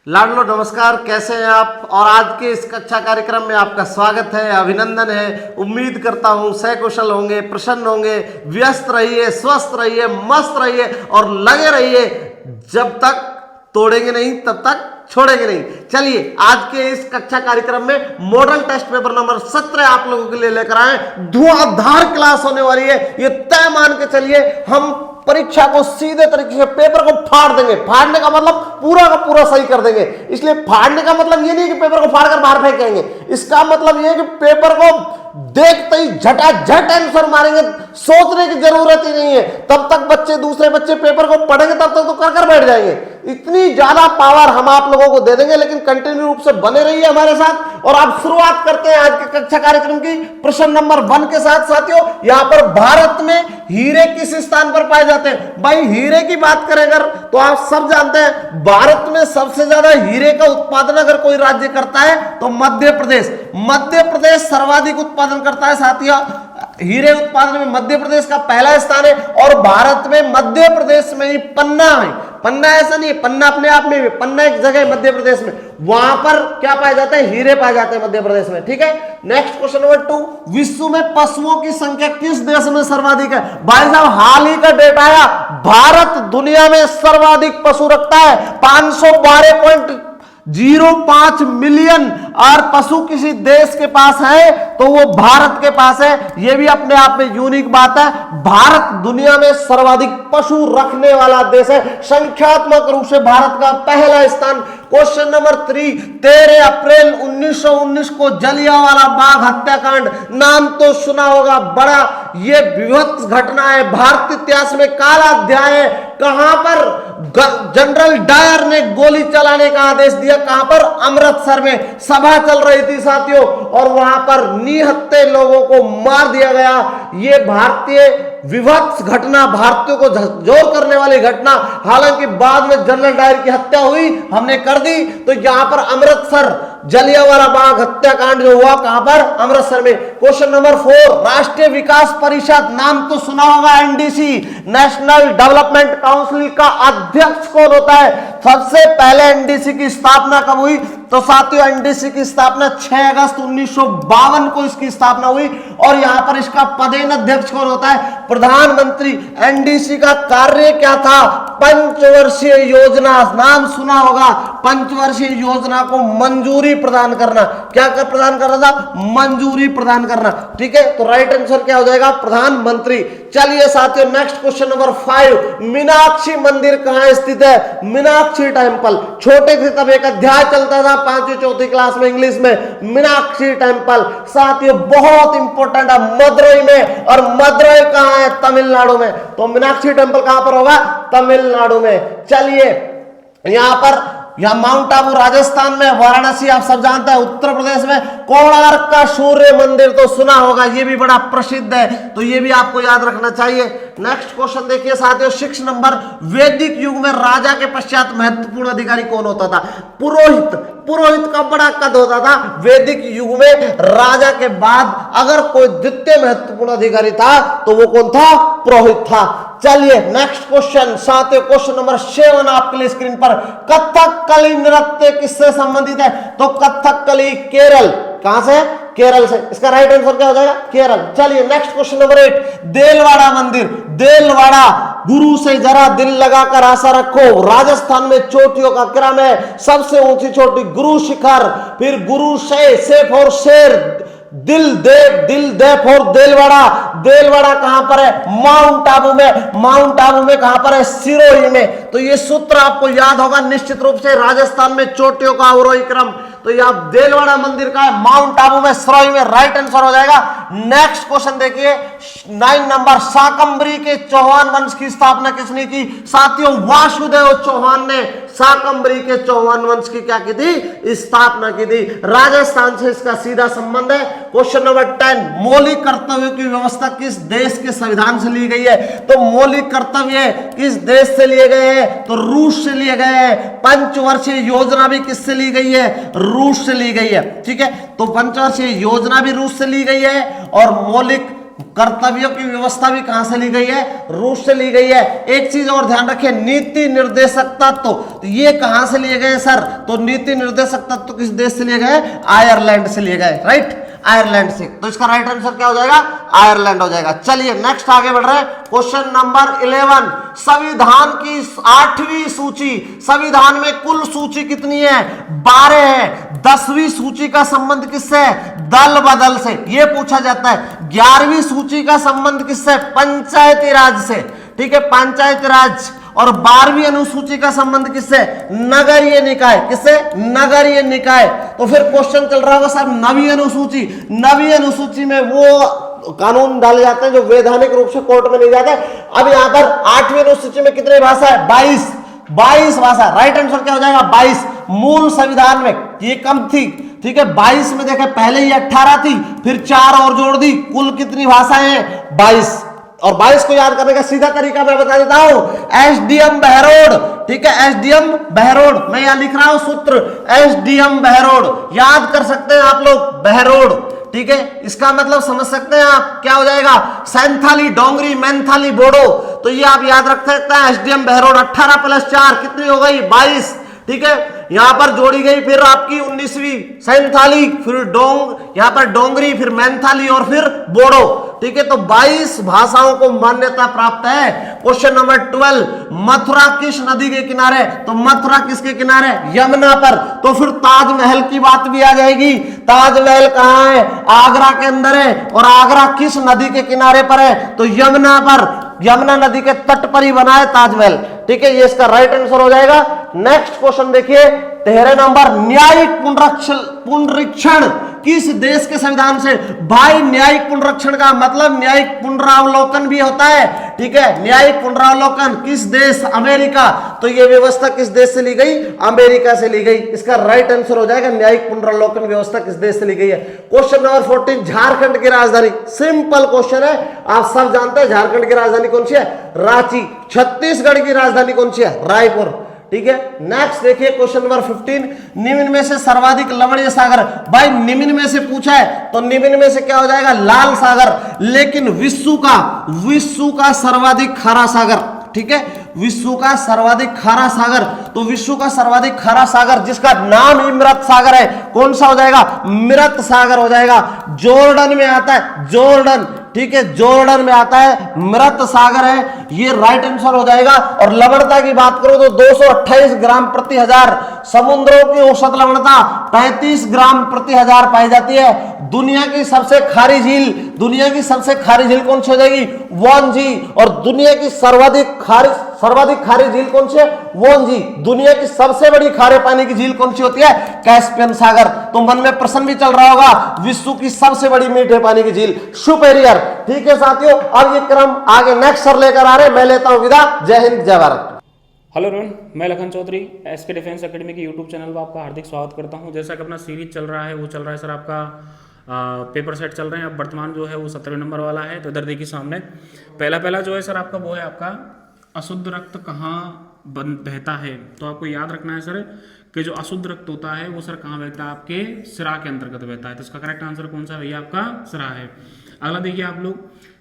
लाडलो नमस्कार, कैसे हैं आप। और आज के इस कक्षा कार्यक्रम में आपका स्वागत है, अभिनंदन है। उम्मीद करता हूं सकुशल होंगे, प्रसन्न होंगे। व्यस्त रहिए, स्वस्थ रहिए, मस्त रहिए और लगे रहिए। जब तक तोड़ेंगे नहीं तब तक छोड़ेंगे नहीं। चलिए आज के इस कक्षा कार्यक्रम में मॉडल टेस्ट पेपर नंबर 17 आप लोगों के लिए लेकर आए। धुआंधार क्लास होने वाली है, ये तय मान के चलिए। हम परीक्षा को सीधे तरीके से पेपर को फाड़ देंगे। फाड़ने का मतलब पूरा का पूरा सही कर देंगे। इसलिए फाड़ने का मतलब ये नहीं कि पेपर को फाड़कर बाहर फेंकेंगे। इसका मतलब ये कि पेपर को देखते ही झटाझट आंसर मारेंगे, सोचने की जरूरत ही नहीं है। तब तक बच्चे, दूसरे बच्चे पेपर को पढ़ेंगे तब तक तो कर बैठ जाएंगे। इतनी ज्यादा पावर हम आप लोगों को दे देंगे, लेकिन कंटिन्यू रूप से बने रहिए हमारे साथ। और आप शुरुआत करते हैं आज के कक्षा कार्यक्रम की प्रश्न नंबर 1 के साथ। साथियों, यहां पर भारत में हीरे किस स्थान पर पाए जाते हैं? भाई हीरे की बात करें अगर, तो आप सब जानते हैं भारत में सबसे ज्यादा हीरे का उत्पादन अगर कोई राज्य करता है तो मध्य प्रदेश। मध्य प्रदेश सर्वाधिक उत्पादन करता है साथियों। हीरे उत्पादन में मध्य प्रदेश का पहला स्थान है। और भारत में मध्य प्रदेश में ही पन्ना है। पन्ना ऐसा नहीं है, पन्ना अपने आप में, पन्ना एक जगह है मध्य प्रदेश में, वहां पर क्या पाए जाते हैं? हीरे पाए जाते हैं मध्य प्रदेश में। ठीक है, नेक्स्ट क्वेश्चन नंबर 2। विश्व में पशुओं की संख्या किस देश में सर्वाधिक है? भाई साहब, हाल ही का डेटा आया, भारत दुनिया में सर्वाधिक पशु रखता है, 512.05 मिलियन। और पशु किसी देश के पास है तो वो भारत के पास है। ये भी अपने आप में यूनिक बात है। भारत दुनिया में सर्वाधिक पशु रखने वाला देश है। संख्यात्मक रूप से भारत का पहला स्थान। Question number 3। 13 अप्रैल 1919 को जलियांवाला बाग हत्याकांड, नाम तो सुना होगा, बड़ा ये विभत्स घटना है, भारतीय इतिहास में काला अध्याय है। कहां पर जनरल डायर ने गोली चलाने का आदेश दिया? कहां पर? अमृतसर में सभा चल रही थी साथियों, और वहां पर निहत्थे लोगों को मार दिया गया। ये भारतीय विभत्स घटना, भारतीयों को झकझोर करने वाली घटना। हालांकि बाद में जनरल डायर की हत्या हुई, हमने कर दी। तो यहां पर अमृतसर जलियांवाला बाग हत्याकांड जो हुआ, कहां पर? अमृतसर में। Question number 4। राष्ट्रीय विकास परिषद, नाम तो सुना होगा, एनडीसी, नेशनल डेवलपमेंट काउंसिल का अध्यक्ष कौन होता है? सबसे पहले एनडीसी की स्थापना कब हुई? तो साथियों, एनडीसी की स्थापना 6 अगस्त 1952 को इसकी स्थापना हुई। और यहां पर इसका पदेन अध्यक्ष कौन होता है? प्रधानमंत्री। एनडीसी का कार्य क्या था? पंचवर्षीय योजना, नाम सुना होगा, पंचवर्षीय योजना को मंजूरी प्रदान करना। क्या कर प्रदान करना था? मंजूरी प्रदान करना। ठीक है, तो राइट आंसर क्या हो जाएगा? प्रधानमंत्री। चलिए साथियों, नेक्स्ट क्वेश्चन नंबर 5। मीनाक्षी मंदिर कहां स्थित है? मीनाक्षी टेम्पल। छोटे से तब एक अध्याय चलता था 5वीं 4वीं क्लास में इंग्लिश में, मीनाक्षी टेम्पल। साथियों बहुत इंपॉर्टेंट है, मदुरई में। और मदुरई कहां है? तमिलनाडु में। तो मीनाक्षी टेम्पल कहां पर होगा? तमिलनाडु में। चलिए यहां पर, यहां माउंट आबू राजस्थान में, वाराणसी आप सब जानते हैं उत्तर प्रदेश में। कोणार्क का सूर्य मंदिर तो सुना होगा, ये भी बड़ा प्रसिद्ध है, तो ये भी आपको याद रखना चाहिए। नेक्स्ट क्वेश्चन देखिए साथियों, 6 नंबर। वैदिक युग में राजा के पश्चात महत्वपूर्ण अधिकारी कौन होता था? पुरोहित। पुरोहित का बड़ा कद होता था। वैदिक युग में राजा के बाद अगर कोई द्वितीय महत्वपूर्ण अधिकारी था तो वो कौन था? पुरोहित था। चलिए नेक्स्ट क्वेश्चन साथियों, क्वेश्चन नंबर 7 आपके लिए स्क्रीन पर। कथकली नृत्य किससे संबंधित है? तो कथकली केरल, कहां से? केरल से। इसका राइट आंसर क्या हो जाएगा? केरल। चलिए नेक्स्ट क्वेश्चन नंबर 8। देलवाड़ा मंदिर। देलवाड़ा, गुरु से जरा दिल लगाकर आशा रखो, राजस्थान में चोटियों का क्रम है। सबसे ऊंची चोटी गुरु शिखर, फिर गुरु से फॉर शेर, दिल दे फॉर देलवाड़ा। देलवाड़ा कहां पर है? माउंट आबू में। माउंट आबू में कहां पर है? सिरोही में। तो ये सूत्र आपको याद होगा निश्चित रूप से, राजस्थान में चोटियों का अवरोही क्रम। तो यह देलवाड़ा मंदिर का है माउंट आबू में, सिरोही में। राइट आंसर हो जाएगा। नेक्स्ट क्वेश्चन देखिए 9 नंबर। शाकंभरी के चौहान वंश की स्थापना किसने की? साथियों वासुदेव चौहान ने शाकंभरी के चौहान वंश की क्या की थी? स्थापना की थी। राजस्थान से इसका सीधा संबंध है। Question number 10। मौलिक कर्तव्यों की व्यवस्था किस देश के संविधान से ली गई है? तो मौलिक कर्तव्य किस देश से लिए गए हैं? तो रूस से लिए गए हैं। पंचवर्षीय योजना भी किससे ली गई है? रूस से ली गई है। ठीक है, तो पंचवर्षीय योजना भी रूस से ली गई है। और मौलिक कर्तव्यों की व्यवस्था भी कहां से ली गई है? रूस से ली गई है। एक चीज और ध्यान रखिए, नीति निर्देशक तत्व, तो ये कहां से लिए गए सर? तो नीति निर्देशक तत्व किस देश से लिए गए? आयरलैंड से लिए गए, राइट, आयरलैंड से। तो इसका राइट आंसर क्या हो जाएगा? आयरलैंड हो जाएगा। चलिए नेक्स्ट आगे बढ़ रहे हैं, क्वेश्चन नंबर 11। संविधान की 8वीं सूची, संविधान में कुल सूची कितनी है? 12 है। 10वीं सूची का संबंध किससे है? दल बदल से, ये पूछा जाता है। 11वीं सूची का संबंध किससे? पंचायती राज से, ठीक है, पंचायती राज। और 12वीं अनुसूची का संबंध किससे? नगरीय निकाय, किससे? नगरीय निकाय। तो फिर क्वेश्चन चल रहा होगा सर नवीं अनुसूची, नवीं अनुसूची में वो कानून डाले जाते हैं जो वैधानिक रूप से कोर्ट में नहीं जाते। अब यहां पर 8वीं अनुसूची में कितनी भाषा है? 22 भाषा। राइट आंसर क्या हो जाएगा? 22। मूल संविधान में ये कम थी, ठीक है, 22 में देखे, पहले ही 18 थी, फिर 4 और जोड़ दी, कुल कितनी भाषाएं हैं? 22। और 22 को याद करने का सीधा तरीका मैं बता देता हूं, एसडीएम बहरोड, ठीक है, एसडीएम बहरोड, मैं यहां लिख रहा हूं सूत्र, एसडीएम बहरोड, याद कर सकते हैं आप लोग, बहरोड, ठीक है। इसका मतलब समझ सकते हैं आप, क्या हो जाएगा? सैंथाली, डोंगरी, मैंथाली, बोडो। तो ये आप याद रख सकते हैं, एसडीएम बहरोड। 18 + 4 कितनी हो गई? 22, ठीक है। यहां पर जोड़ी गई फिर आपकी 19वीं सैंथाली, फिर यहां पर डोंगरी, फिर मैंथाली और फिर बोडो, ठीक है। तो 22 भाषाओं को मान्यता प्राप्त है। क्वेश्चन नंबर 12, मथुरा किस नदी के किनारे? तो मथुरा किसके किनारे? यमुना पर। तो फिर ताजमहल की बात भी आ जाएगी। ताजमहल कहां है? आगरा के अंदर है। और आगरा किस नदी के किनारे पर है? तो यमुना पर, यमुना नदी के तट पर ही बना है ताजमहल, ठीक है। ये इसका राइट आंसर हो जाएगा। नेक्स्ट क्वेश्चन देखिए 13 नंबर, न्यायिक पुनरीक्षण किस देश के संविधान से? भाई न्यायिक पुनरीक्षण का मतलब न्यायिक पुनरावलोकन भी होता है, ठीक है। न्यायिक पुनरावलोकन किस देश? अमेरिका। तो ये व्यवस्था किस देश से ली गई? अमेरिका से ली गई। इसका राइट आंसर हो जाएगा न्यायिक पुनरावलोकन व्यवस्था किस देश से ली गई है। क्वेश्चन नंबर 14, झारखंड की राजधानी, सिंपल क्वेश्चन है, आप सब जानते हैं झारखंड की राजधानी कौन सी है? रांची। छत्तीसगढ़ की राजधानी कौन सी है? रायपुर, ठीक है। नेक्स्ट देखिए क्वेश्चन नंबर 15, निम्न में से सर्वाधिक लवणीय सागर, भाई निम्न में से पूछा है तो निम्न में से क्या हो जाएगा? लाल सागर। लेकिन विश्व का सर्वाधिक खारा सागर, ठीक है, विश्व का सर्वाधिक खारा सागर, तो विश्व का सर्वाधिक खारा सागर जिसका नाम ही मृत सागर है, कौन सा हो जाएगा? मृत सागर हो जाएगा। जॉर्डन में आता है, जॉर्डन, ठीक है, जॉर्डन में आता है, मृत सागर है, ये राइट आंसर हो जाएगा। और लवणता की बात करो तो 228 ग्राम प्रति हजार, समुद्रों की औसत लवणता 35 ग्राम प्रति हजार पाई जाती है। दुनिया की सबसे खारी झील, दुनिया की सबसे खारी झील कौन सी हो जाएगी? वोंजी। और दुनिया की सर्वाधिक खारी झील कौन सी है? वोंजी। दुनिया की सबसे बड़ी खारे पानी की झील कौन सी होती है? कैस्पियन सागर। तो मन में प्रश्न भी चल रहा होगा, विश्व की सबसे बड़ी मीठे पानी की झील सुपेरियर, ठीक है साथियों। अब ये क्रम आगे नेक्स्ट सर लेकर आ रहे हैं, मैं लेता हूं विदा। जय हिंद, जय भारत। हेलो एवरीवन, मैं Lakhan Chaudhary SK defence academy के यूट्यूब चैनल पर आपका हार्दिक स्वागत करता हूं। जैसा कि अपना सीरीज चल रहा है, वो चल रहा है सर आपका पेपर सेट चल रहे हैं। अब वर्तमान जो है वो 17वें नंबर वाला है। तो इधर देखिए सामने पहला जो है सर आपका वो है आपका अशुद्ध रक्त कहाँ बहता है। तो आपको याद रखना है सर कि जो अशुद्ध रक्त होता है वो सर कहाँ बहता है? आपके सिरा के अंतर्गत बहता है। तो इसका करेक्ट आंसर कौन सा भैया? आपका सिरा है। अगला देखिए आप लोग,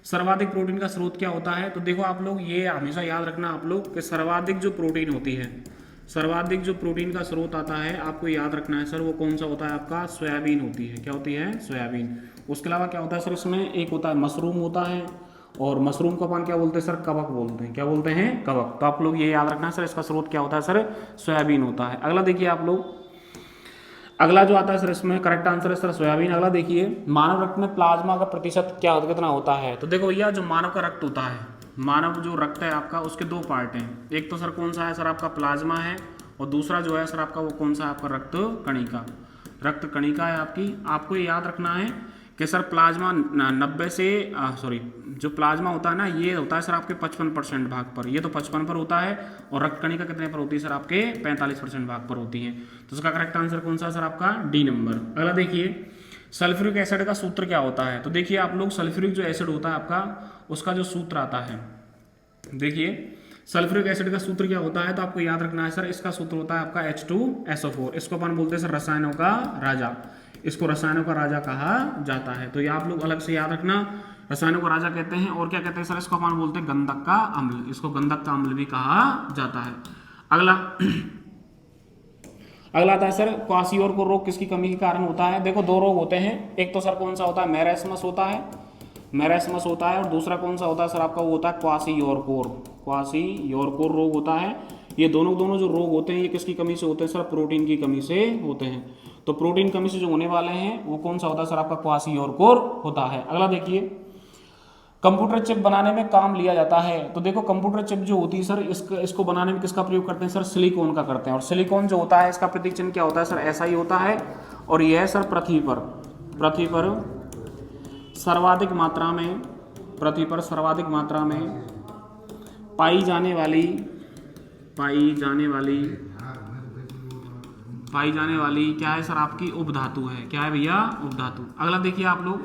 सर्वाधिक प्रोटीन का स्रोत क्या होता है? तो देखो आप लोग ये हमेशा याद रखना आप लोग कि सर्वाधिक जो प्रोटीन होती है, सर्वाधिक जो प्रोटीन का स्रोत आता है आपको याद रखना है सर वो कौन सा होता है? आपका सोयाबीन होती है। क्या होती है? सोयाबीन। उसके अलावा क्या होता है सर इसमें? एक होता है मशरूम होता है, और मशरूम को अपन क्या बोलते हैं सर? कवक बोलते हैं। क्या बोलते हैं? कवक। तो आप लोग ये याद रखना है सर इसका स्रोत क्या होता है सर? सोयाबीन होता है। अगला देखिए आप लोग, अगला जो आता है सर इसमें करेक्ट आंसर है सर सोयाबीन। अगला देखिए, मानव रक्त में प्लाज्मा का प्रतिशत कितना होता है? तो देखो भैया जो मानव का रक्त होता है, मानव जो रक्त है आपका, उसके दो पार्ट हैं। एक तो सर कौन सा है सर? आपका प्लाज्मा है, और दूसरा जो है सर आपका वो कौन सा है? आपका रक्त कणिका। रक्त कणिका है आपकी। आपको ये याद रखना है कि सर प्लाज्मा 90 से जो प्लाज्मा होता है ना, ये होता है सर आपके 55% भाग पर। ये तो 55 पर होता है, और रक्त कणिका कितने पर होती है सर? आपके 45% भाग पर होती है। तो इसका करेक्ट आंसर कौन सा सर? आपका डी नंबर। अगला देखिए, सल्फ्यूरिक एसिड का सूत्र क्या होता है? तो देखिए आप लोग, सल्फ्यूरिक जो एसिड होता है आपका, उसका जो सूत्र आता है, देखिए सल्फ्यूरिक एसिड का सूत्र क्या होता है? तो आपको याद रखना है सर इसका सूत्र होता है आपका H2SO4। इसको अपन बोलते हैं सर रसायनों का राजा, इसको रसायनों का राजा कहा जाता है। तो ये आप लोग अलग से याद रखना रसायनों का राजा कहते हैं। और क्या कहते हैं सर, इसको अपन बोलते हैं गंधक का अम्ल, इसको गंधक का अम्ल भी कहा जाता है। अगला अगला आता है सर क्वासियोर को रोग किसकी कमी के कारण होता है। देखो दो रोग होते हैं, एक तो सर कौन सा होता है, मैरास्मस होता है, मैरास्मस होता है, और दूसरा कौन सा होता है सर आपका, वो होता है क्वासियोरकोर, क्वासियोरकोर रोग होता है। ये दोनों जो रोग होते हैं ये किसकी कमी से होते हैं सर, प्रोटीन की कमी से होते हैं। तो प्रोटीन कमी से जो होने वाले हैं वो कौन सा होता है सर आपका, क्वासियोरकोर होता है। अगला देखिए, कंप्यूटर चिप बनाने में काम लिया जाता है। तो देखो कंप्यूटर चिप जो होती है सर, इसको बनाने में किसका प्रयोग करते हैं सर, सिलिकॉन का करते हैं। और सिलिकॉन जो होता है इसका प्रतीक चिन्ह क्या होता है सर, ऐसा ही होता है। और यह है सर पृथ्वी पर सर्वाधिक मात्रा में, पृथ्वी पर सर्वाधिक मात्रा में पाई जाने वाली क्या है सर आपकी, उपधातु है। क्या है भैया, उपधातु। अगला देखिए आप लोग,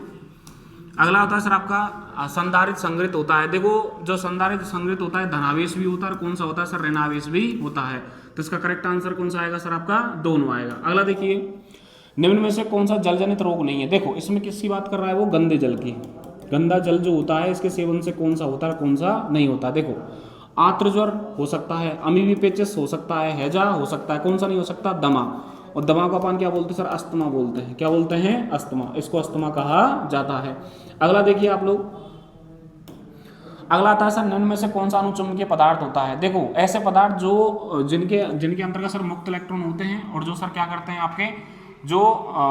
अगला होता है सर आपका संधारित्र संग्रहित होता है। देखो जो संधारित्र संग्रहित होता है धनावेश भी होता है और कौन सा होता है सर, ऋणावेश भी होता है। तो इसका करेक्ट आंसर कौन सा आएगा सर आपका, दोनों आएगा। अगला देखिए, निम्न में से कौन सा जल जनित रोग नहीं है। देखो इसमें किसकी बात कर रहा है, वो गंदे जल की। गंदा जल जो होता है इसके सेवन से कौन सा होता है, कौन सा नहीं होता। देखो आर्द्र ज्वर हो सकता है, अमीबीपेचिस हो सकता है, हैजा हो सकता है, कौन सा नहीं हो सकता, दमा। और दमा को अपन क्या बोलते हैं सर, अस्थमा बोलते हैं। क्या बोलते हैं, अस्थमा, इसको अस्थमा कहा जाता है। अगला देखिए आप लोग, अगला आता है सर निम्न में से कौन सा अनुचुंबकीय पदार्थ होता है। देखो ऐसे पदार्थ जो जिनके अंतर्गत सर मुक्त इलेक्ट्रॉन होते हैं और जो सर क्या करते हैं आपके, जो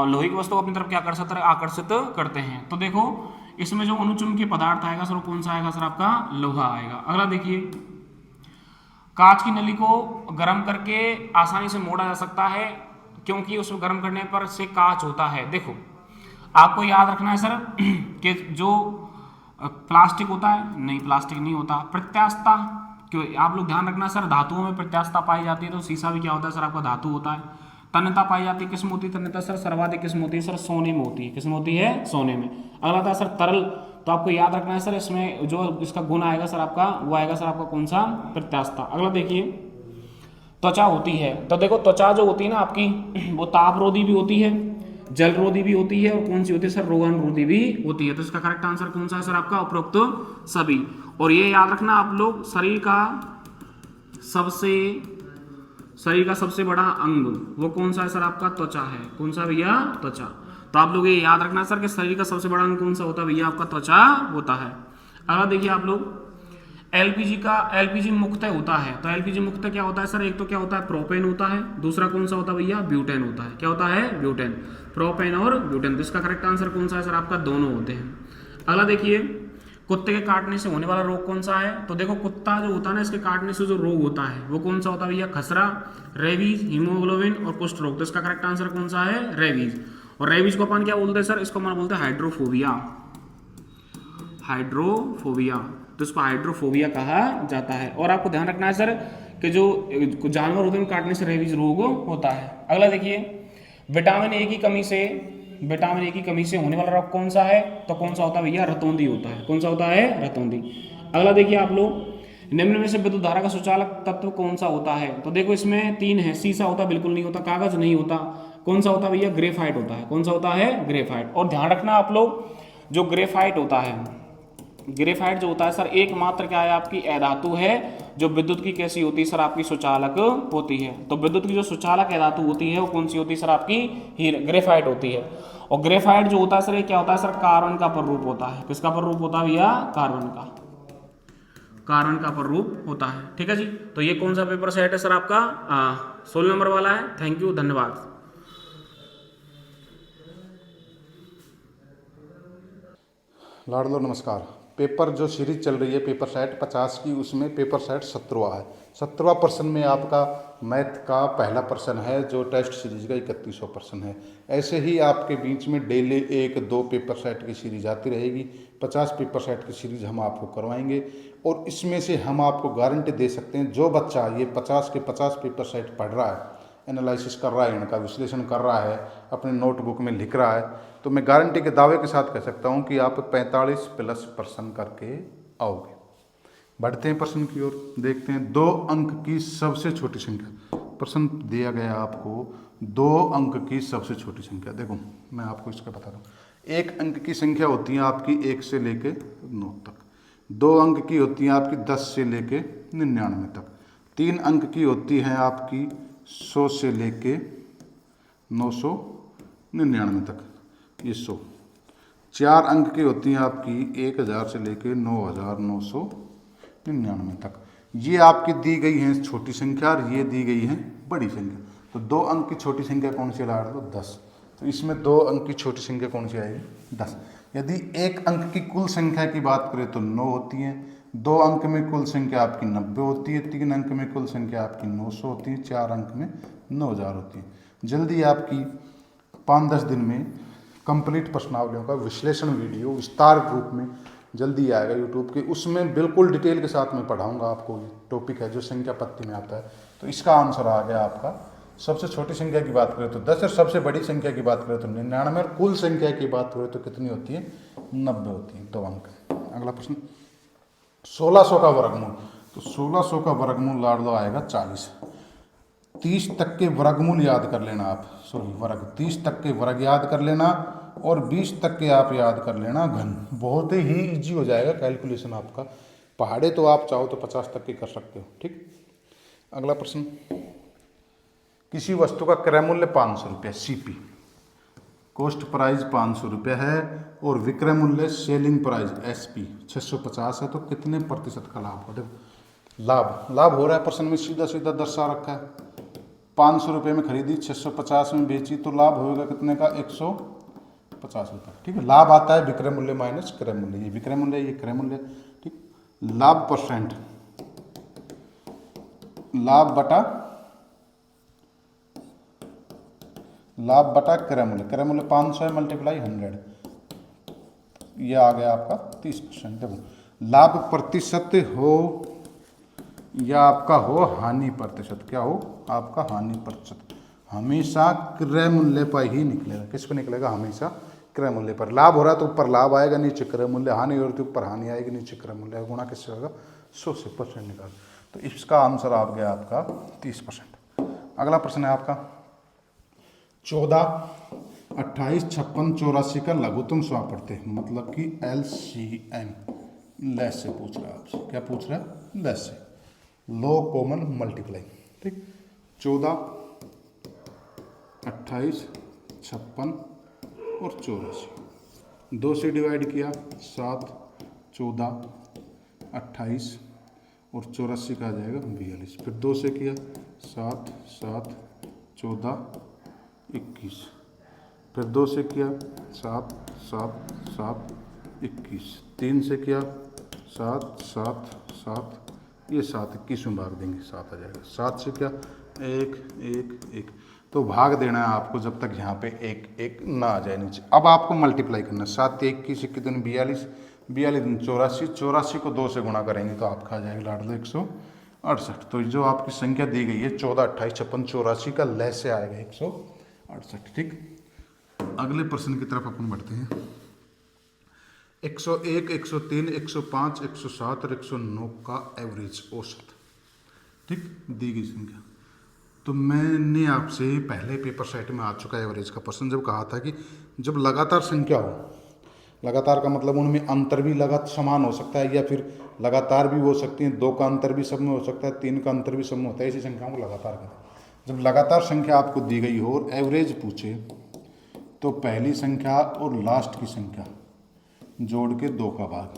लोहे की वस्तु को अपनी तरफ क्या कर सकते हैं, आकर्षित करते हैं। तो देखो इसमें जो अनुचुंबकीय पदार्थ आएगा सर वो कौन सा आएगा सर आपका, लोहा आएगा। अगला देखिए, कांच की नली को गर्म करके आसानी से मोड़ा जा सकता है क्योंकि उसको गर्म करने पर से कांच होता है। देखो आपको याद रखना है सर कि जो प्लास्टिक होता है, नहीं प्लास्टिक नहीं होता, प्रत्यास्थता, क्यों आप लोग ध्यान रखना सर, धातुओं में प्रत्यास्थता पाई जाती है। तो शीशा भी क्या होता है सर आपका, धातु होता है। तन्यता पाई जाती है, किसमें होती है तन्यता सर, सर्वाधिक किसमें होती है सर, सोने में होती है। किसमें होती है, सोने में। अगला था सर तरल, तो आपको याद रखना है सर इसमें जो इसका गुण आएगा सर आपका, वो आएगा सर आपका कौन सा, प्रत्यास्थता। अगला देखिए, त्वचा होती है। तो देखो त्वचा जो होती है ना आपकी, वो तापरोधी भी होती है, जलरोधी भी होती है, और कौन सी होती है सर, रोगाणुरोधी भी होती है। तो इसका करेक्ट आंसर कौन सा है सर आपका, उपरोक्त सभी। और ये याद रखना आप लोग, शरीर का सबसे बड़ा अंग वो कौन सा है सर आपका, त्वचा है। कौन सा भैया, त्वचा। तो आप लोग ये याद रखना सर कि शरीर का सबसे बड़ा अंग कौन सा होता है भैया, आपका त्वचा होता है। अगला देखिए आप लोग, एलपीजी मुक्त होता है। तो एलपीजी मुक्त क्या होता है सर, एक तो क्या होता है, प्रोपेन होता है, दूसरा कौन सा होता है भैया, ब्यूटेन होता है। क्या होता है, ब्यूटेन, प्रोपेन और ब्यूटेन। तो इसका करेक्ट आंसर कौन सा है सर आपका, दोनों होते हैं। अगला देखिए, कुत्ते के काटने से होने वाला रोग कौन सा है। तो देखो कुत्ता जो होता है ना, इसके काटने से जो रोग होता है वो कौन सा होता है भैया, खसरा, रेबीज, हीमोग्लोबिन और कुष्ठ रोग। तो इसका करेक्ट आंसर कौन सा है, रेबीज। और रेबीज को अपन क्या बोलते हैं सर, इसको अपन बोलते हैं हाइड्रोफोबिया, हाइड्रोफोबिया। तो इसको हाइड्रोफोबिया कहा जाता है। और आपको ध्यान रखना है सर कि जो जानवर होते हैं काटने से रेबीज रोग होता है। अगला देखिए, विटामिन ए की कमी से होने वाला रोग कौन सा है। तो कौन सा होता है भैया, रतौंधी होता है। कौन सा होता है, रतौंधी। अगला देखिए आप लोग, निम्न में से विद्युत धारा का सुचालक तत्व कौन सा होता है। तो देखो इसमें 3 है, शीशा होता बिल्कुल नहीं होता, कागज नहीं होता, कौन सा होता है भैया, ग्रेफाइट होता है। कौन सा होता है, ग्रेफाइट। और ध्यान रखना आप लोग, जो ग्रेफाइट होता है, ग्रेफाइट जो होता है सर एकमात्र क्या है आपकी, अधातु है जो विद्युत की कैसी होती है सर आपकी, सुचालक होती है। तो विद्युत की जो सुचालक अधातु होती है वो कौन सी होती है सर आपकी, ग्रेफाइट होती है। और ग्रेफाइट जो होता है सर ये क्या होता है सर, कार्बन का प्ररूप होता है। किसका प्ररूप होता है भैया, कार्बन का प्ररूप होता है। ठीक है जी। तो ये कौन सा पेपर सेट है सर आपका, 16 नंबर वाला है। थैंक यू, धन्यवाद। लाडलो नमस्कार। पेपर जो सीरीज चल रही है पेपर सेट 50 की, उसमें पेपर सेट 17वां है। 17वां प्रश्न में आपका मैथ का पहला प्रश्न है जो टेस्ट सीरीज का 31वां प्रश्न है। ऐसे ही आपके बीच में डेली 1-2 पेपर सेट की सीरीज आती रहेगी। 50 पेपर सेट की सीरीज हम आपको करवाएंगे और इसमें से हम आपको गारंटी दे सकते हैं, जो बच्चा ये 50 के 50 पेपर सेट पढ़ रहा है, एनालिसिस कर रहा है, इनका विश्लेषण कर रहा है, अपने नोटबुक में लिख रहा है, तो मैं गारंटी के दावे के साथ कह सकता हूं कि आप 45+ प्रश्न करके आओगे। बढ़ते हैं प्रश्न की ओर, देखते हैं 2 अंक की सबसे छोटी संख्या। प्रश्न दिया गया आपको 2 अंक की सबसे छोटी संख्या। देखो मैं आपको इसका बता दूं, एक अंक की संख्या होती है आपकी 1 से लेके 9 तक, 2 अंक की होती है आपकी 10 से लेके 99 तक, 3 अंक की होती है आपकी 100 से लेके 999 तक, ये 100। 4 अंक की होती हैं आपकी 1000 से लेके 9999 तक। ये आपकी दी गई है छोटी संख्या और ये दी गई है बड़ी संख्या। तो 2 अंक की छोटी संख्या कौन सी ला रहे हो? 10। तो इसमें 2 अंक की छोटी संख्या कौन सी आएगी? 10। यदि 1 अंक की कुल संख्या की बात करें तो 9 होती है, 2 अंक में कुल संख्या आपकी 90 होती है, 3 अंक में कुल संख्या आपकी 900 होती है, 4 अंक में 9000 होती है। जल्दी आपकी 5-10 दिन में कंप्लीट प्रश्नावलियों का विश्लेषण वीडियो विस्तार रूप में जल्दी आएगा यूट्यूब के, उसमें बिल्कुल डिटेल के साथ मैं पढ़ाऊंगा आपको। ये टॉपिक है जो संख्या पत्ती में आता है। तो इसका आंसर आ गया आपका, सबसे छोटी संख्या की बात करें तो 10 और सबसे बड़ी संख्या की बात करें तो 99 और कुल संख्या की बात करें तो कितनी होती है? 90 होती है, 2 अंक। अगला प्रश्न 1600 का वर्गमूल। तो 1600 का वर्गमूल लाड़ लो आएगा 40। 30 तक के वर्गमूल याद कर लेना आप, वर्ग 30 तक के वर्ग याद कर लेना और 20 तक के आप याद कर लेना घन। बहुत ही इजी हो जाएगा कैलकुलेशन आपका। पहाड़े तो आप चाहो तो 50 तक के कर सकते हो। ठीक। अगला प्रश्न, किसी वस्तु का क्रय मूल्य 500 रुपये, सीपी, कॉस्ट प्राइस 500 रुपये है और विक्रय मूल्य सेलिंग प्राइस एसपी 650 है, तो कितने प्रतिशत का लाभ हो? देखो लाभ हो रहा है प्रश्न में सीधा सीधा दर्शा रखा है। 500 रुपये में खरीदी, 650 में बेची, तो लाभ होगा कितने का? 150 रुपये। ठीक है। लाभ आता है विक्रय मूल्य माइनस क्रय मूल्य। ये विक्रय मूल्य, ये क्रय मूल्य। ठीक। लाभ परसेंट, लाभ बटा क्रय मूल्य। क्रय मूल्य 500 है मल्टीप्लाई 100, ये आ गया आपका 30%। देखो लाभ प्रतिशत हो या आपका हो हानि प्रतिशत, क्या हो? आपका हानि प्रतिशत हमेशा क्रय मूल्य पर ही निकलेगा। किस पर निकलेगा? हमेशा क्रय मूल्य पर। लाभ हो रहा है तो ऊपर लाभ आएगा, नीचे क्रय मूल्य। हानि हो रही है तो ऊपर हानि आएगी, नीचे क्रय मूल्य। गुणा किससे होगा? 100 से % निकाल। तो इसका आंसर आ गया आपका 30%। अगला प्रश्न है आपका 14, 28, 56, 84 का लघुत्तम समापवर्ती, मतलब कि LCM, लेस से पूछ रहा है आपसे। क्या पूछ रहा है? लेस से, लो कॉमन मल्टीप्लाई। ठीक। 14, 28, 56 और 84, 2 से डिवाइड किया 7, 14, 28 और 84 का आ जाएगा 42। फिर 2 से किया 7, 7, 14, 21। फिर 2 से किया 7, 7, 7, 21। 3 से किया 7, 7, 7, ये 7 21 में भाग देंगे, 7 आ जाएगा। 7 से क्या? 1, 1, 1। तो भाग देना है आपको जब तक यहाँ पे 1, 1 ना आ जाए नीचे। अब आपको मल्टीप्लाई करना है। 7, 21, 21, 42, 42, 84, 84 को 2 से गुणा करेंगे तो आपका आ जाएगा लाड़ लो 168। तो जो आपकी संख्या दी गई है 14, 28, 56, 84 का लेस से आएगा 168। ठीक। अगले प्रश्न की तरफ अपन बढ़ते हैं। 101, 103, 105, 107 और 109 का एवरेज औसत। ठीक। दी गई संख्या। तो मैंने आपसे पहले पेपर सेट में आ चुका है एवरेज का प्रश्न, जब कहा था कि जब लगातार संख्या हो, लगातार का मतलब उनमें अंतर भी लगातार समान हो सकता है या फिर लगातार भी हो सकती है, 2 का अंतर भी सब में हो सकता है, 3 का अंतर भी सब में होता है, ऐसी संख्याओं को लगातार कहते हैं। जब लगातार संख्या आपको दी गई हो और एवरेज पूछे तो पहली संख्या और लास्ट की संख्या जोड़ के 2 का भाग,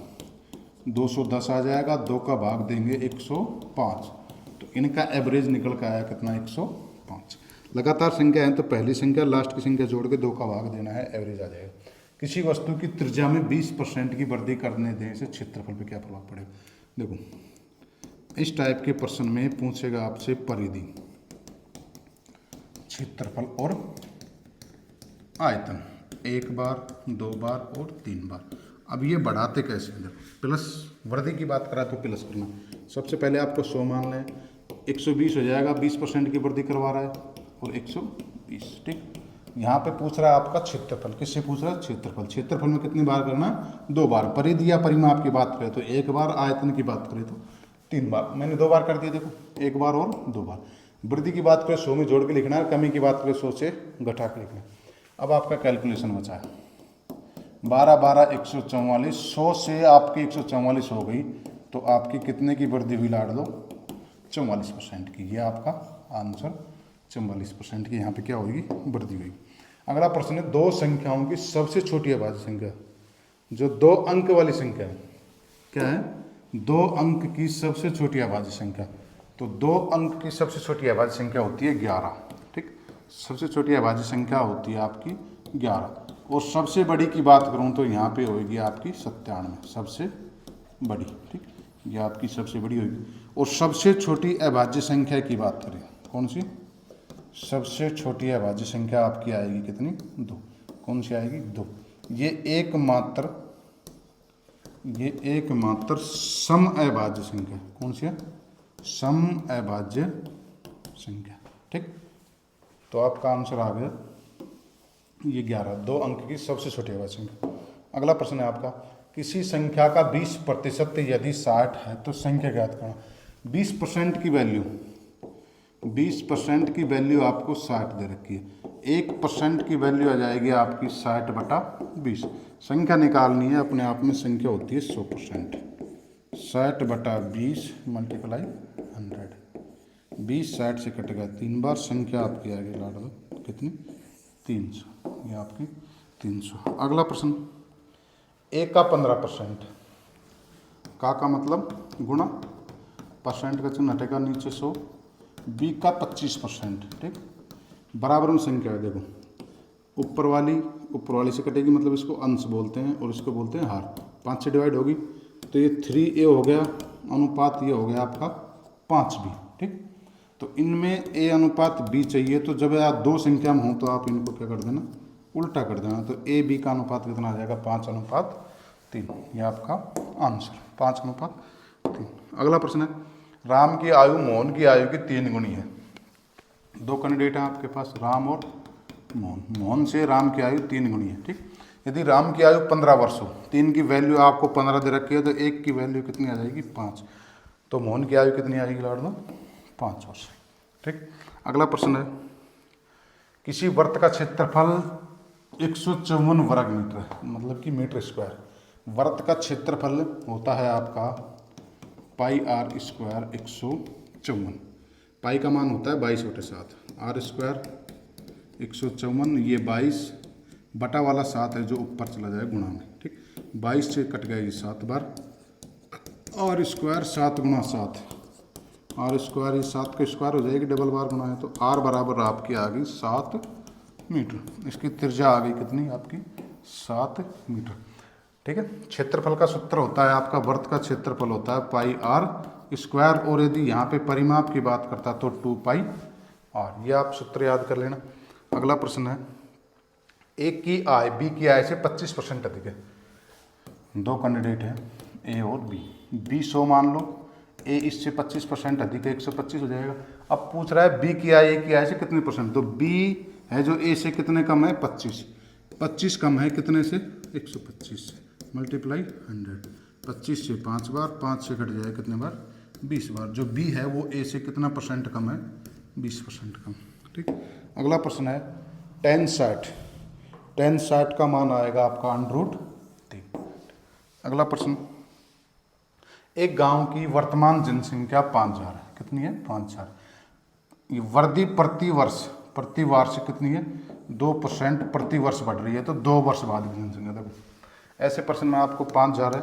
210 आ जाएगा। 2 का भाग देंगे 105, तो इनका एवरेज निकल कर आया कितना? 105। लगातार संख्या है तो पहली संख्या लास्ट की संख्या जोड़ के 2 का भाग देना है, एवरेज आ जाएगा। किसी वस्तु की त्रिज्या में 20% की वृद्धि करने देने से क्षेत्रफल पे क्या प्रभाव पड़ेगा? देखो इस टाइप के प्रश्न में पूछेगा आपसे परिधि, क्षेत्रफल और आयतन, 1 बार, 2 बार और 3 बार। अब ये बढ़ाते कैसे हैं? देखो प्लस वृद्धि की बात करा तो प्लस करना। सबसे पहले आपको 100 मान लें, 120 हो जाएगा, 20% की वृद्धि करवा रहा है और 120। ठीक। यहाँ पे पूछ रहा है आपका क्षेत्रफल। किससे पूछ रहा है? क्षेत्रफल। क्षेत्रफल में कितनी बार करना है? 2 बार। परिधि या परिमाप की बात करें तो 1 बार, आयतन की बात करें तो 3 बार। मैंने 2 बार कर दिया, देखो 1 बार और 2 बार। वृद्धि की बात करें 100 में जोड़ के लिखना है, कमी की बात करें 100 से घटा के लिखना है। अब आपका कैलकुलेशन बचा है 12 12 144, 100 से आपकी 144 हो गई तो आपकी कितने की वृद्धि हुई लाड लो? 44% की। ये आपका आंसर 44% की यहाँ पे क्या होगी? वृद्धि हुई। अगला प्रश्न है, दो संख्याओं की सबसे छोटी अभाज्य संख्या, जो 2 अंक वाली संख्या है, क्या है? 2 अंक की सबसे छोटी अभाज्य संख्या। तो 2 अंक की सबसे छोटी अभाज्य संख्या होती है 11। ठीक, सबसे छोटी अभाज्य संख्या होती है आपकी 11। और सबसे बड़ी की बात करूं तो यहाँ पे होगी आपकी 97, सबसे बड़ी। ठीक, ये आपकी सबसे बड़ी होगी। और सबसे छोटी अभाज्य संख्या की बात करें, कौन सी? सबसे छोटी अभाज्य संख्या आपकी आएगी कितनी? 2। कौन सी आएगी? 2। ये एकमात्र सम अभाज्य संख्या। कौन सी है? सम अभाज्य संख्या। ठीक, तो आपका आंसर आ गया ये 11, 2 अंक की सबसे छोटी अभाज्य संख्या। अगला प्रश्न है आपका, किसी संख्या का 20% यदि 60 है तो संख्या ज्ञात करना। 20% की वैल्यू, 20% की वैल्यू आपको 60 दे रखी है। 1% की वैल्यू आ जाएगी आपकी 60/20। संख्या निकालनी है, अपने आप में संख्या होती है 100%। 60/20 मल्टीप्लाई 100। 20 60 से कटेगा 3 बार, संख्या आपकी आ गई लाड लो कितनी? 300। ये आपकी 300। अगला प्रश्न, ए का 15%, का मतलब गुणा, परसेंट का चिन्ह हटेगा नीचे 100, बी का 25%। ठीक, बराबर में संख्या है। देखो ऊपर वाली से कटेगी, मतलब इसको अंश बोलते हैं और इसको बोलते हैं हार। 5 से डिवाइड होगी तो ये 3a हो गया, अनुपात ये हो गया आपका 5b। ठीक, तो इनमें a अनुपात b चाहिए, तो जब आप 2 संख्या में हो तो आप इनको क्या कर देना? उल्टा कर देना। तो a b का अनुपात कितना आ जाएगा? 5/3। ये आपका आंसर 5/3। अगला प्रश्न है, राम की आयु मोहन की आयु की 3 गुनी है। 2 कैंडिडेट हैं आपके पास, राम और मोहन। मोहन से राम की आयु 3 गुनी है। ठीक, यदि राम की आयु 15 वर्ष हो, 3 की वैल्यू आपको 15 दे रखी है, तो 1 की वैल्यू कितनी आ जाएगी? 5। तो मोहन की आयु कितनी आएगी लाड लो? 5 वर्ष। ठीक, अगला प्रश्न है, किसी वर्त का क्षेत्रफल 154 वर्ग मीटर, मतलब कि मीटर स्क्वायर। वर्त का क्षेत्रफल होता है आपका πr स्क्वायर 154। पाई का मान होता है 22/7, r स्क्वायर 154, ये 22 बटा वाला 7 है जो ऊपर चला जाए गुणा में। ठीक, 22 से कट गएगी 7 बार, r स्क्वायर 7 × 7, r स्क्वायर ये 7 का स्क्वायर हो जाएगी, डबल बार गुना है तो r बराबर आपकी आ गई 7 मीटर। इसकी त्रिज्या आ गई कितनी? आपकी 7 मीटर। ठीक है, क्षेत्रफल का सूत्र होता है आपका, वर्त का क्षेत्रफल होता है πr स्क्वायर, और यदि यहाँ पे परिमाप की बात करता है तो 2πr। ये आप सूत्र याद कर लेना। अगला प्रश्न है, ए की आय बी की आय से 25% अधिक है। 2 कैंडिडेट हैं, ए और बी। बी 100 मान लो, ए इससे 25% अधिक है, 125 हो जाएगा। अब पूछ रहा है बी की आय ए की आय से कितने %, तो बी है जो ए से कितने कम है? 25। 25 कम है कितने से? 125 से, मल्टीप्लाई 100। 25 से 5 बार, 5 से कट जाए कितने बार? 20 बार। जो बी है वो ए से कितना % कम है? 20% कम। ठीक, अगला प्रश्न है, tan 60 का मान आएगा आपका √3। अगला प्रश्न, एक गांव की वर्तमान जनसंख्या 5000 है। कितनी है? 5000। ये वृद्धि प्रति वार्षिक कितनी है? 2% प्रति वर्ष बढ़ रही है, तो 2 वर्ष बाद की जनसंख्या। देखो ऐसे प्रश्न में आपको 5000 है,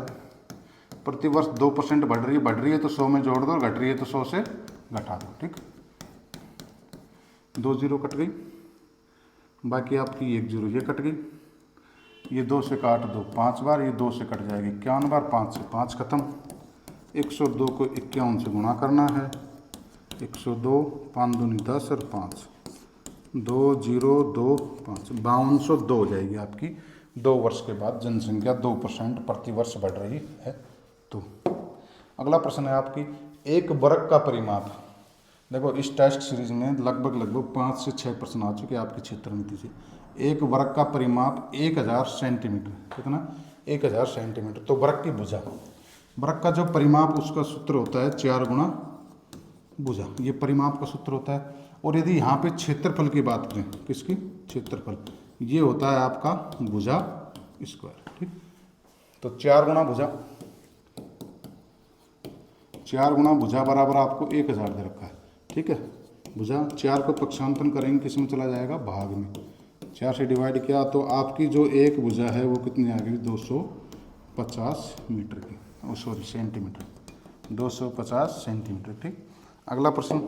प्रति वर्ष 2% बढ़ रही है तो 100 में जोड़ दो, और घट रही है तो 100 से घटा दो। ठीक, 2 0 कट गई, बाकी आपकी 1 0 ये कट गई, ये 2 से काट दो 5 बार, ये 2 से कट जाएगी 51 बार, 5 से 5 खत्म। 102 को 51 से गुणा करना है, 102, 5 दूनी 10 और 5, 2 0 2 5, 5202 हो जाएगी आपकी। 2 वर्ष के बाद जनसंख्या 2% प्रति वर्ष बढ़ रही है। तो अगला प्रश्न है आपकी, एक वर्ग का परिमाप। देखो इस टेस्ट सीरीज में लगभग 5 से 6 प्रश्न आ चुके हैं आपकी क्षेत्र नीति से। एक वर्ग का परिमाप 1000 सेंटीमीटर। कितना? 1000 सेंटीमीटर। तो वर्ग की भुजा, वर्ग का जो परिमाप उसका सूत्र होता है 4 गुणा भुजा, ये परिमाप का सूत्र होता है। और यदि यहाँ पे क्षेत्रफल की बात करें, किसकी? क्षेत्रफल, ये होता है आपका भुजा स्क्वायर। ठीक, तो 4 गुना भुजा, 4 गुना भुजा बराबर आपको 1000 दे रखा है। ठीक है, भुजा 4 को पक्षांतरण करेंगे किस में चला जाएगा, भाग में। 4 से डिवाइड किया तो आपकी जो एक भुजा है वो कितनी आ गई, 250 मीटर की, सॉरी सेंटीमीटर, 250 सेंटीमीटर। ठीक, अगला प्रश्न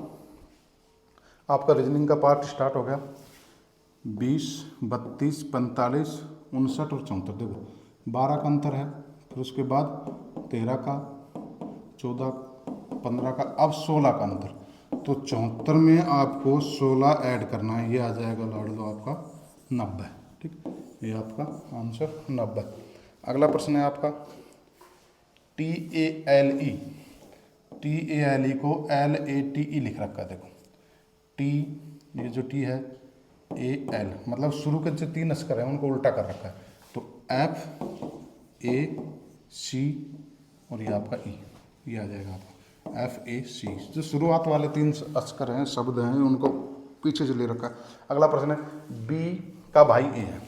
आपका रीजनिंग का पार्ट स्टार्ट हो गया। 20, 32, 45, 59 और 74, देखो 12 का अंतर है, फिर उसके बाद 13 का, 14, 15 का, अब 16 का अंतर। तो 74 में आपको 16 ऐड करना है, ये आ जाएगा लाड़ लो आपका 90। ठीक, ये आपका आंसर 90। अगला प्रश्न है आपका TALE, TALE को LATE लिख रखा है। देखो T, ये जो T है, AL, मतलब शुरू के जो 3 अक्षर है उनको उल्टा कर रखा है, तो FAC और ये आपका E, ये आ जाएगा आपका FAC। जो शुरुआत वाले 3 अक्षर हैं, शब्द हैं, उनको पीछे से ले रखा है। अगला प्रश्न है B का भाई A है,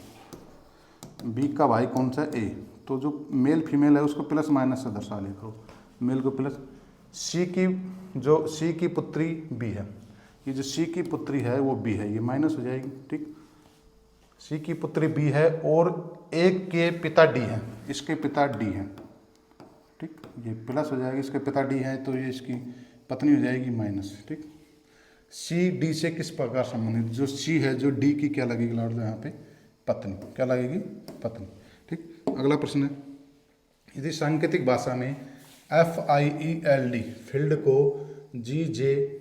B का भाई कौन सा है, A, तो जो मेल फीमेल है उसको प्लस माइनस से दर्शा लिया करो, मेल को प्लस। C की पुत्री B है, ये जो C की पुत्री है वो B है, ये माइनस हो जाएगी। ठीक, C की पुत्री B है और एक के पिता D है, इसके पिता D हैं। ठीक, ये प्लस हो जाएगी, इसके पिता D है तो ये इसकी पत्नी हो जाएगी माइनस। ठीक, C D से किस प्रकार संबंधित, जो C है, जो D की क्या लगेगी लाड़ लो यहाँ पे, पत्नी, क्या लगेगी, पत्नी। ठीक, अगला प्रश्न है यदि सांकेतिक भाषा में FIELD फील्ड को GJFME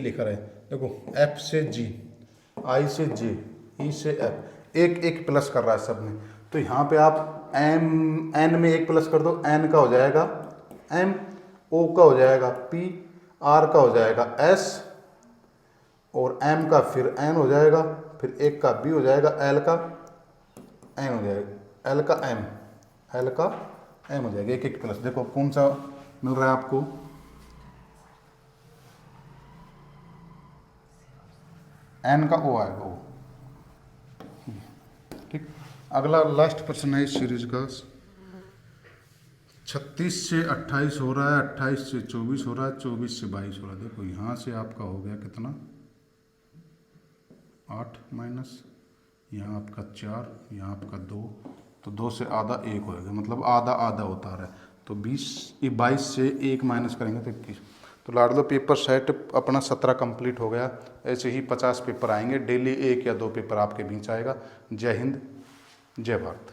लिखा रहे, देखो F से G, I से J, E से F, एक प्लस कर रहा है सब में, तो यहाँ पे आप N में 1 प्लस कर दो, N का हो जाएगा M, O का हो जाएगा P, R का हो जाएगा S और M का फिर N हो जाएगा, फिर 1 का B हो जाएगा, L का N हो जाएगा, L का M हो जाएगा, एक प्लस। देखो कौन सा मिल रहा है आपको, N का O आएगा, O। ठीक, अगला लास्ट प्रश्न है इस सीरीज का। 36 से 28 हो रहा है, 28 से 24 हो रहा है, 24 से 22 हो रहा है। देखो यहाँ से आपका हो गया कितना, 8 माइनस, यहाँ आपका 4, यहाँ आपका 2, तो 2 से आधा 1 होएगा, मतलब आधा आधा होता रहा है। तो 22 से 1 माइनस करेंगे तो 21। तो लाड़ लो पेपर सेट अपना 17 कंप्लीट हो गया। ऐसे ही 50 पेपर आएंगे डेली, 1 या 2 पेपर आपके बीच आएगा। जय हिंद, जय भारत।